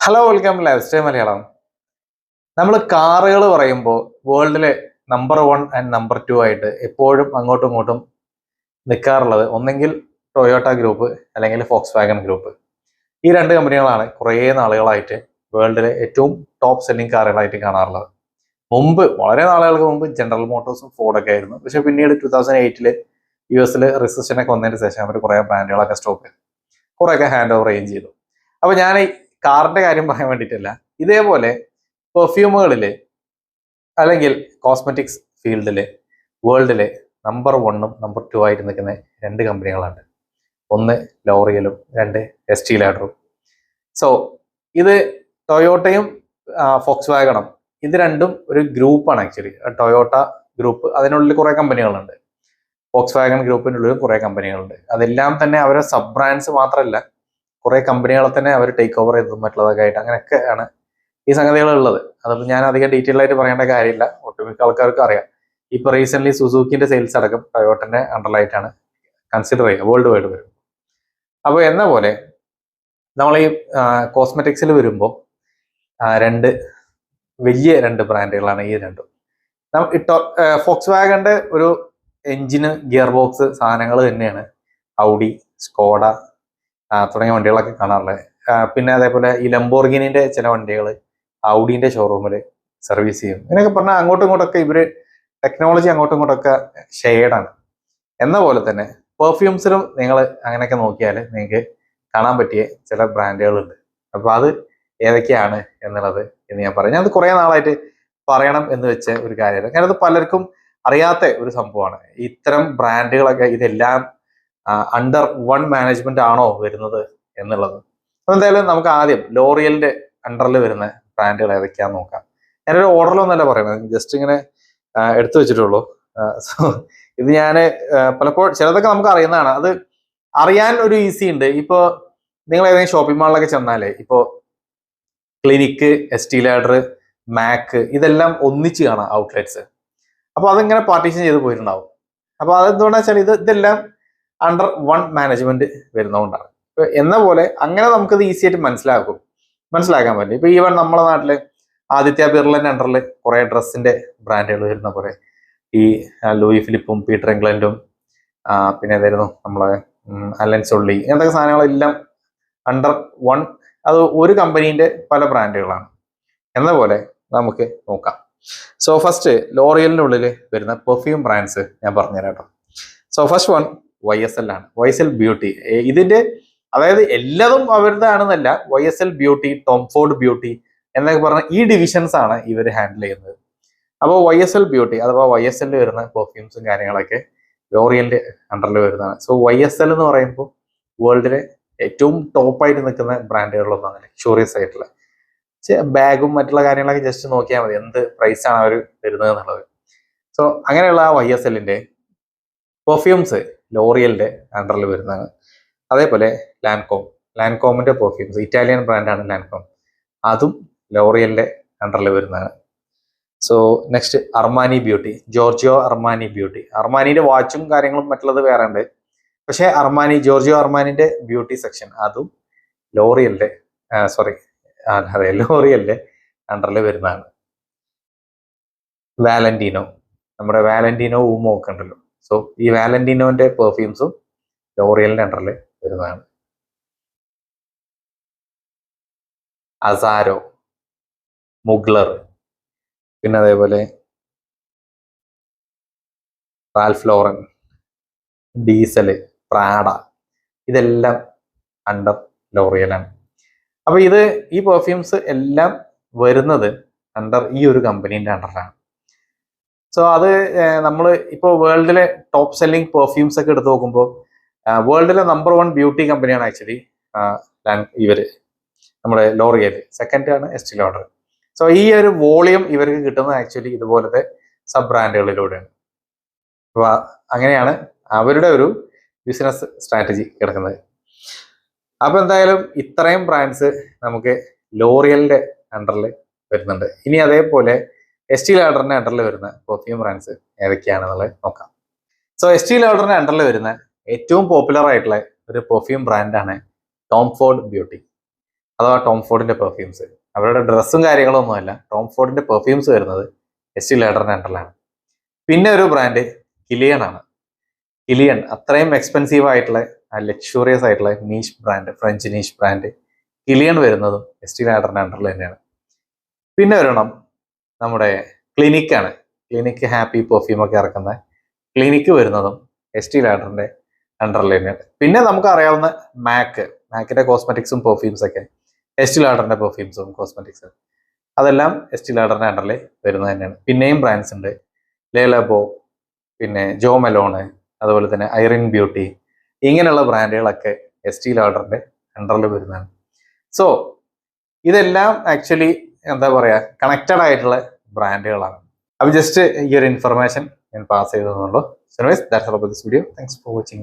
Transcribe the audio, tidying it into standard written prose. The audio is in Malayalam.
Hello welcome life style Malayalam. നമ്മൾ കാറുകൾ പറയുമ്പോൾ വേൾഡിലെ നമ്പർ 1 ആൻഡ് നമ്പർ 2 ആയിട്ട് എപ്പോഴും അങ്ങോട്ടും ഇങ്ങോട്ടും നിൽക്കാറുള്ളത് ഒന്നെങ്കിൽ ടൊയോട്ട ഗ്രൂപ്പ് അല്ലെങ്കിൽ ഫോക്സ് വാഗൺ ഗ്രൂപ്പ്. ഈ രണ്ട് കമ്പനികളാണ് കുറേ നാളുകളായിട്ട് വേൾഡിലെ ഏറ്റവും ടോപ്പ് സെല്ലിംഗ് കാറുകളായിട്ട് കാണാറുള്ളത്. മുമ്പ് വളരെ നാളുകൾക്ക് മുമ്പ് ജനറൽ മോട്ടോഴ്സും ഫോർഡൊക്കെ ആയിരുന്നു. പക്ഷെ പിന്നീട് 2008 US റിസഷനൊക്കെ വന്നതിന് ശേഷം അവർ കുറേ ബ്രാൻഡുകളൊക്കെ സ്റ്റോപ്പ് ചെയ്തു, കുറേയൊക്കെ ഹാൻഡ് ഓവർ ചെയ്തു. അപ്പൊ ഞാൻ ഈ കാറിന്റെ കാര്യം പറയാൻ വേണ്ടിയിട്ടല്ല, ഇതേപോലെ പെർഫ്യൂമുകളില് അല്ലെങ്കിൽ കോസ്മെറ്റിക്സ് ഫീൽഡില് വേൾഡിലെ നമ്പർ 1ഉം നമ്പർ 2 ആയിട്ട് നിൽക്കുന്ന രണ്ട് കമ്പനികളാണ്. ഒന്ന് ലോറിയലും രണ്ട് എസ്റ്റീ ലാഡറും. സോ ഇത് ടൊയോട്ടയും ഫോക്സ് വാഗണും ഇത് രണ്ടും ഒരു ഗ്രൂപ്പാണ്. ആക്ച്വലി ടൊയോട്ട ഗ്രൂപ്പ്, അതിനുള്ളിൽ കുറെ കമ്പനികളുണ്ട്. ഫോക്സ് വാഗൺ ഗ്രൂപ്പിനുള്ളിലും കുറെ കമ്പനികളുണ്ട്. അതെല്ലാം തന്നെ അവരുടെ സബ് ബ്രാൻഡ്സ് മാത്രമല്ല, കുറെ കമ്പനികളെ തന്നെ അവർ ടേക്ക് ഓവർ ചെയ്തതും മറ്റുള്ളതൊക്കെ ആയിട്ട് അങ്ങനെയൊക്കെയാണ് ഈ സംഗതികൾ ഉള്ളത്. അതപ്പോൾ ഞാൻ അധികം ഡീറ്റെയിൽ ആയിട്ട് പറയേണ്ട കാര്യമില്ല, ഒട്ടുമിക്ക ആൾക്കാർക്ക് അറിയാം. ഇപ്പൊ റീസെന്റ് സുസുക്കിന്റെ സെയിൽസ് അടക്കം ടൊയോട്ടന്റെ അണ്ടറിലായിട്ടാണ് കൺസിഡർ ചെയ്യുക വേൾഡ് വൈഡ് വരും. അപ്പോൾ എന്ന പോലെ നമ്മൾ ഈ കോസ്മെറ്റിക്സിൽ വരുമ്പോൾ രണ്ട് വലിയ രണ്ട് ബ്രാൻഡുകളാണ് ഈ രണ്ടും. ഫോക്സ് വാഗന്റെ ഒരു എഞ്ചിന്, ഗിയർ ബോക്സ് സാധനങ്ങൾ തന്നെയാണ് ഔഡി, സ്കോഡ തുടങ്ങിയ വണ്ടികളൊക്കെ കാണാറുള്ളത്. പിന്നെ അതേപോലെ ഈ ലംബോർഗിനിന്റെ ചില വണ്ടികൾ ഔഡിന്റെ ഷോറൂമിൽ സർവീസ് ചെയ്യും. ഇങ്ങനെയൊക്കെ പറഞ്ഞാൽ അങ്ങോട്ടും ഇങ്ങോട്ടൊക്കെ ഇവര് ടെക്നോളജി അങ്ങോട്ടും ഇങ്ങോട്ടൊക്കെ ഷെയ്ഡാണ്. എന്ന പോലെ തന്നെ പെർഫ്യൂംസിലും നിങ്ങൾ അങ്ങനെയൊക്കെ നോക്കിയാൽ നിങ്ങൾക്ക് കാണാൻ പറ്റിയ ചില ബ്രാൻഡുകളുണ്ട്. അപ്പൊ അത് ഏതൊക്കെയാണ് എന്നുള്ളത് എന്ന് ഞാൻ പറയാം. ഞാനത് കുറെ നാളായിട്ട് പറയണം എന്ന് വെച്ച ഒരു കാര്യമാണ്. കാരണം അത് പലർക്കും അറിയാത്ത ഒരു സംഭവമാണ്. ഇത്തരം ബ്രാൻഡുകളൊക്കെ ഇതെല്ലാം അണ്ടർ 1 മാനേജ്മെന്റ് ആണോ വരുന്നത് എന്നുള്ളത്. അപ്പൊ എന്തായാലും നമുക്ക് ആദ്യം ലോറിയലിന്റെ അണ്ടറിൽ വരുന്ന ബ്രാൻഡുകൾ ഏതൊക്കെയാന്ന് നോക്കാം. ഞാനൊരു ഓർഡറിലൊന്നല്ല പറയുന്നത്, ജസ്റ്റ് ഇങ്ങനെ എടുത്തു വെച്ചിട്ടുള്ളൂ. സോ ഇത് ഞാൻ പലപ്പോഴും ചിലതൊക്കെ നമുക്ക് അറിയുന്നതാണ്. അത് അറിയാൻ ഒരു ഈസി ഉണ്ട്. ഇപ്പോ നിങ്ങൾ ഏതെങ്കിലും ഷോപ്പിംഗ് മാളിലൊക്കെ ചെന്നാലേ ഇപ്പോ ക്ലിനിക്ക്, എസ്റ്റീ ലാഡർ, മാക്ക് ഇതെല്ലാം ഒന്നിച്ച് കാണാം ഔട്ട്ലെറ്റ്സ്. അപ്പൊ അതിങ്ങനെ പാർട്ടീഷൻ ചെയ്ത് പോയിട്ടുണ്ടാവും. അപ്പൊ അതെന്തുകൊണ്ടാ വെച്ചാൽ ഇതെല്ലാം അണ്ടർ 1 മാനേജ്മെന്റ് വരുന്നതുകൊണ്ടാണ്. എന്ന പോലെ അങ്ങനെ നമുക്കത് ഈസി ആയിട്ട് മനസ്സിലാക്കാൻ പറ്റും. ഇപ്പൊ ഈവൻ നമ്മളെ നാട്ടില് ആദിത്യ ബിർളന്റെ അണ്ടറിൽ കുറെ ഡ്രസ്സിന്റെ ബ്രാൻഡുകൾ വരുന്ന പോലെ ഈ ലൂയി ഫിലിപ്പും പീറ്റർ ഇംഗ്ലണ്ടും പിന്നെ ഏതായിരുന്നു നമ്മളെ അലൻ സൊള്ളി, ഇങ്ങനത്തെ സാധനങ്ങളെല്ലാം അണ്ടർ 1, അത് ഒരു കമ്പനീന്റെ പല ബ്രാൻഡുകളാണ്. എന്ന പോലെ നമുക്ക് നോക്കാം. സോ ഫസ്റ്റ് ലോറിയലിന്റെ ഉള്ളിൽ വരുന്ന പെർഫ്യൂം ബ്രാൻഡ്സ് ഞാൻ പറഞ്ഞുതരാം കേട്ടോ. സോ ഫസ്റ്റ് വൺ YSL ആണ്. YSL beauty. ഇതിന്റെ അതായത് എല്ലാതും അവരുടെ ആണെന്നല്ല, YSL beauty, Tom Ford beauty എന്നൊക്കെ പറഞ്ഞ ഈ ഡിവിഷൻസ് ആണ് ഇവർ ഹാൻഡിൽ ചെയ്യുന്നത്. അപ്പോൾ YSL ബ്യൂട്ടി അഥവാ YSL വരുന്ന പെർഫ്യൂംസും കാര്യങ്ങളൊക്കെ ലോറിയലിന്റെ അണ്ടറിൽ വരുന്നതാണ്. സോ YSL എന്ന് പറയുമ്പോൾ വേൾഡിലെ ഏറ്റവും ടോപ്പായിട്ട് നിൽക്കുന്ന ബ്രാൻഡുകളിലൊന്നാണ്, ലക്ഷൂറിയസ് ആയിട്ടുള്ള ബാഗും മറ്റുള്ള കാര്യങ്ങളൊക്കെ ജസ്റ്റ് നോക്കിയാൽ മതി എന്ത് പ്രൈസ് ആണ് അവർ വരുന്നത് എന്നുള്ളത്. സോ അങ്ങനെയുള്ള ആ YSLന്റെ പെർഫ്യൂംസ് ലോറിയലിന്റെ അണ്ടറിൽ വരുന്നതാണ്. അതേപോലെ ലാൻകോമിന്റെ പെർഫ്യൂംസ്, ഇറ്റാലിയൻ ബ്രാൻഡാണ് ലാൻകോം, അതും ലോറിയലിന്റെ അണ്ടറിൽ വരുന്നതാണ്. So next Armani beauty, Giorgio Armani beauty. അർമാനിയുടെ വാച്ചും കാര്യങ്ങളും മറ്റുള്ളത് വേറെ ഉണ്ട്. പക്ഷേ ജോർജിയോ അർമാനിന്റെ ബ്യൂട്ടി സെക്ഷൻ അതും ലോറിയലിന്റെ ലോറിയലിന്റെ അണ്ടറിൽ വരുന്നതാണ്. വാലന്റീനോ, നമ്മുടെ വാലന്റീനോ ഊമോ ഒക്കെ ഉണ്ടല്ലോ. സോ ഈ വാലന്റീനോന്റെ പെർഫ്യൂംസും ലോറിയലിന്റെ അണ്ടറിൽ വരുന്നതാണ്. അസാരോ, മുഗ്ലർ, പിന്നെ അതേപോലെ റാൽഫ് ലോറൻ, ഡീസല്, പ്രാഡ, ഇതെല്ലാം അണ്ടർ ലോറിയലാണ്. അപ്പൊ ഈ പെർഫ്യൂംസ് എല്ലാം വരുന്നത് അണ്ടർ ഈ ഒരു കമ്പനീന്റെ അണ്ടറിലാണ്. സോ അത് നമ്മൾ ഇപ്പോൾ വേൾഡിലെ ടോപ്പ് സെല്ലിംഗ് പെർഫ്യൂംസ് ഒക്കെ എടുത്ത് നോക്കുമ്പോൾ വേൾഡിലെ നമ്പർ 1 ബ്യൂട്ടി കമ്പനിയാണ് ആക്ച്വലി ഇവര്, നമ്മുടെ ലോറിയൽ. സെക്കൻഡ് ആണ് എസ്റ്റീ ലോഡർ. സോ ഈ ഒരു വോളിയം ഇവർക്ക് കിട്ടുന്നത് ആക്ച്വലി ഇതുപോലത്തെ സബ് ബ്രാൻഡുകളിലൂടെയാണ്. അപ്പൊ അങ്ങനെയാണ് അവരുടെ ഒരു ബിസിനസ് സ്ട്രാറ്റജി കിടക്കുന്നത്. അപ്പൊ എന്തായാലും ഇത്രയും ബ്രാൻഡ്സ് നമുക്ക് ലോറിയലിന്റെ അണ്ടറിൽ വരുന്നുണ്ട്. ഇനി അതേപോലെ എസ്റ്റീ ലാഡറിന്റെ അണ്ടറിൽ വരുന്ന പെർഫ്യൂം ബ്രാൻഡ്സ് ഏതൊക്കെയാണെന്നുള്ളത് നോക്കാം. സോ എസ്റ്റീ ലാഡറിന്റെ അണ്ടറിൽ വരുന്ന ഏറ്റവും പോപ്പുലർ ആയിട്ടുള്ള ഒരു പെർഫ്യൂം ബ്രാൻഡാണ് ടോം ഫോർഡ് ബ്യൂട്ടി. അഥവാ ടോം ഫോർഡിന്റെ പെർഫ്യൂംസ്. അവരുടെ ഡ്രസ്സും കാര്യങ്ങളൊന്നുമല്ല, ടോം ഫോർഡിന്റെ പെർഫ്യൂംസ് വരുന്നത് എസ്റ്റി ലാഡറിന്റെ അണ്ടറിലാണ്. പിന്നെ ഒരു ബ്രാൻഡ് കിലിയൺ ആണ്. കിലിയൺ അത്രയും എക്സ്പെൻസീവ് ആയിട്ടുള്ള ലക്ഷൂറിയസ് ആയിട്ടുള്ള niche brand, French niche brand Kilian വരുന്നതും എസ്റ്റി ലാഡറിന്റെ അണ്ടറിൽ തന്നെയാണ്. പിന്നെ ഒരെണ്ണം നമ്മുടെ ക്ലിനിക്കാണ്. ക്ലിനിക്ക് ഹാപ്പി പെർഫ്യൂം ഒക്കെ ഇറക്കുന്ന ക്ലിനിക്ക് വരുന്നതും എസ്റ്റി ലാഡറിന്റെ അണ്ടറിൽ തന്നെയാണ്. പിന്നെ നമുക്ക് അറിയാവുന്ന മാക്കിന്റെ കോസ്മെറ്റിക്സും പെർഫ്യൂംസ് ഒക്കെ എസ്റ്റി ലാഡറിന്റെ പെർഫ്യൂംസും കോസ്മെറ്റിക്സും അതെല്ലാം എസ്റ്റി ലാഡറിന്റെ അണ്ടറിൽ വരുന്നത് തന്നെയാണ്. പിന്നെയും ബ്രാൻഡ്സ് ഉണ്ട്, ലേലബോ, പിന്നെ ജോ മെലോണ്, അതുപോലെ തന്നെ ഐറിൻ ബ്യൂട്ടി, ഇങ്ങനെയുള്ള ബ്രാൻഡുകളൊക്കെ എസ്റ്റി ലാഡറിന്റെ അണ്ടറിൽ വരുന്നതാണ്. സോ ഇതെല്ലാം ആക്ച്വലി എന്താ പറയാ കണക്റ്റഡ് ആയിട്ടുള്ള ബ്രാൻഡുകളാണ്. അപ്പൊ ജസ്റ്റ് ഈ ഒരു ഇൻഫർമേഷൻ ഞാൻ pass ചെയ്തതെന്നുള്ളൂ. So anyways, that's all about this video. Thanks for watching.